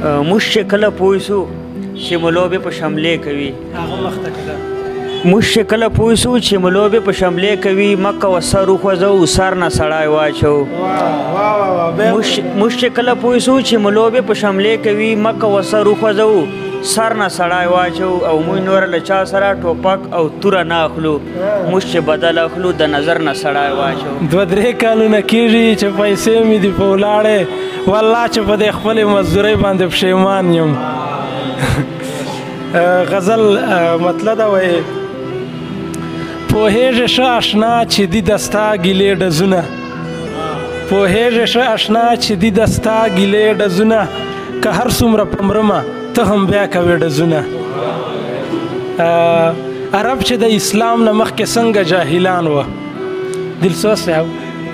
موږ چې کله پوه سو چې ملوبې په شملې کوي موږ چې کله پوه سو چې ملوبې په شملې کوي مکه و سر وخوځو سر نه سړی واچو موږ چې کله پوه سو چې ملوبې په شملې کوي مکه و سر وخوځو سر نه سړی واچو او موږ نور له چا سره ټوپک او توره نه اخلو موږ چې بدل اخلو د نظر نه سړی واچو 2-3 کالونه کېږي چې پیسې مې دي په ولاړې والله چې په دې خپلې مزدورۍ باندې پښیمان یم غزل مطلب ده وایي پوهېږې ښه اشنا چې دي د ستا ګیلې ډزونه پوهېږې ښه اشنا چې دي د ستا ګیلې ډزونه که هر څومره په مرمه ته هم بیا کوې ډزونه عرب چې د اسلام نه مخکې څنګه جاهلان وه دلسوز صاحب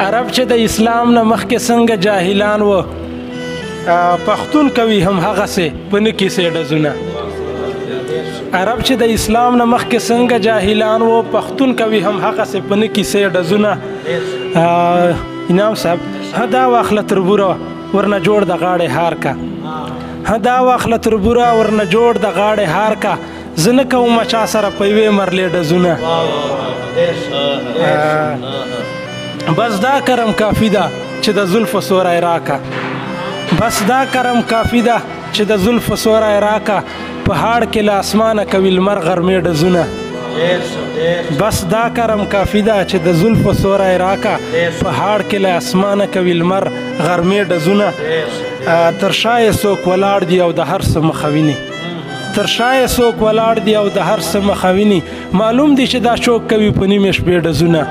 عرب چې د اسلام نه مخکې څنګه جاهلان وه پښتون کوي هم هغسې په نه کیسې ډزونه عرب چې د اسلام نه مخکې څنګه جاهلان وه پښتون کوي هم هغسې په نه کیسې ډزونه انعام صاحب دا واخله تربوره ورنه جوړ د غاړې هار کا دا واخله تربوره ورنه جوړ د غاړې هار کا زه نه کوم چا سره په یوې مرلې ډزونه بس دا کرم کافي ده چې د زلفو سوری راکه بس دا کرم کافي ده چې د زلفو سوری راکه په هاړ کې له اسمانه کوي لمر غرمې ډزونه بس دا کرم کافي ده چې د زلفو سوری راکه په هاړ کې له اسمانه کوي لمر غرمې ډزونه تر شا یې څوک ولاړ دي او د هر څه مخه ویني تر شا یې څوک ولاړ دي او د هر څه مخه ویني معلوم دي چې دا شوک کوي په نیمې شپې ډزونه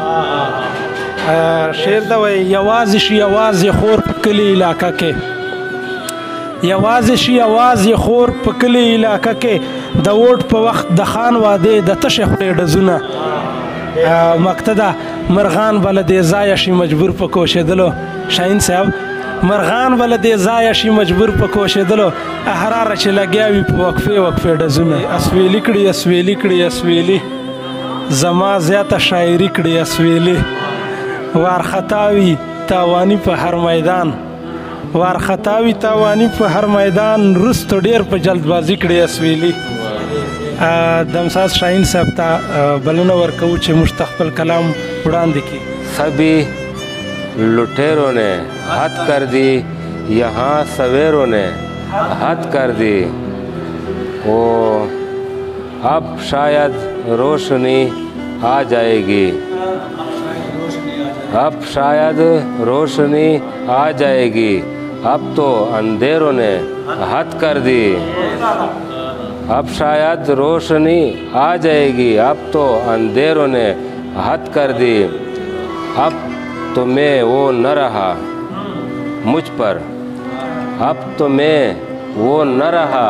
شعر ده وایي یوازې شي یوازې خور په کلي علاقه کې یوازې شي یوازې خور په کلي علاقه کې د ووټ په وخت د خان واده د تشې خولې ډزونه مقطع ده مرغان به له دې ځایه شي مجبور په کوشېدلو شاهین صاحب مرغان به له دې ځایه شي مجبور په کوشېدلو احراره چې لګیا وي په وقفې وقفې ډزونه اسویلي کړي اسویلي کړي اسویلي زما زیاته شاعري کړي اسویلي وارخطاوي تاواني په هر میدان وارخطاوي تاواني په هر میدان رستو ډیر په جلدبازي کړي اسویلي دمساز شاهین صاحب ته بلنه ورکوو چې موږ ته خپل کلام وړاندې کړي سبھی लुटेरों ने हद कर दी यहाँ सवेरों ने हद कर दी वो अब शायद रोशनी आ जाएगी अब शायद रोशनी आ जाएगी अब तो अंधेरों ने हद कर दी अब शायद रोशनी आ जाएगी अब तो अंधेरों ने हद कर दी अब तो मैं वो न रहा मुझ पर अब तो मैं वो न रहा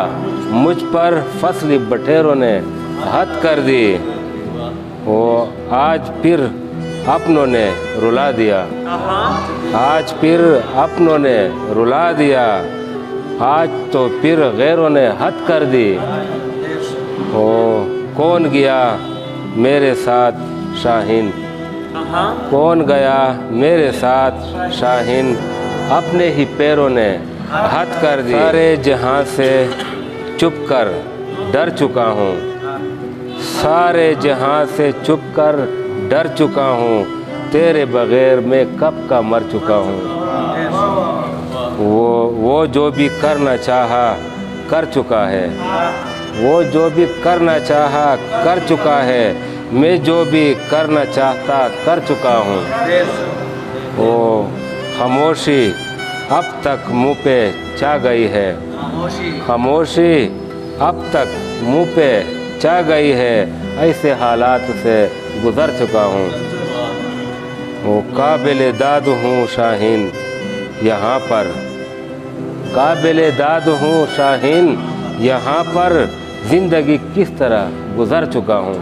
मुझ पर फसली बटेरों ने हद कर दी वो आज फिर अपनों ने रुला दिया आज फिर अपनों ने रुला दिया आज तो फिर गैरों ने हद कर दी वो कौन गया मेरे साथ शाहीन कौन गया मेरे साथ शाहीन अपने ही पैरों ने हद कर दी सारे जहां से चुप कर डर चुका हूँ सारे जहां से चुप कर डर चुका हूँ तेरे बगैर मैं कब का मर चुका हूँ वो जो भी करना चाहा कर चुका है वो जो भी करना चाहा कर चुका है मैं जो भी करना चाहता कर चुका हूँ वो खामोशी अब तक मुँह पे छा गई है खामोशी अब तक मुँह पे छा गई है ऐसे हालात से गुज़र चुका हूँ वो काबिल दाद हूँ शाहीन यहाँ पर काबिल दाद हूँ शाहीन यहाँ पर ज़िंदगी किस तरह गुज़र चुका हूँ।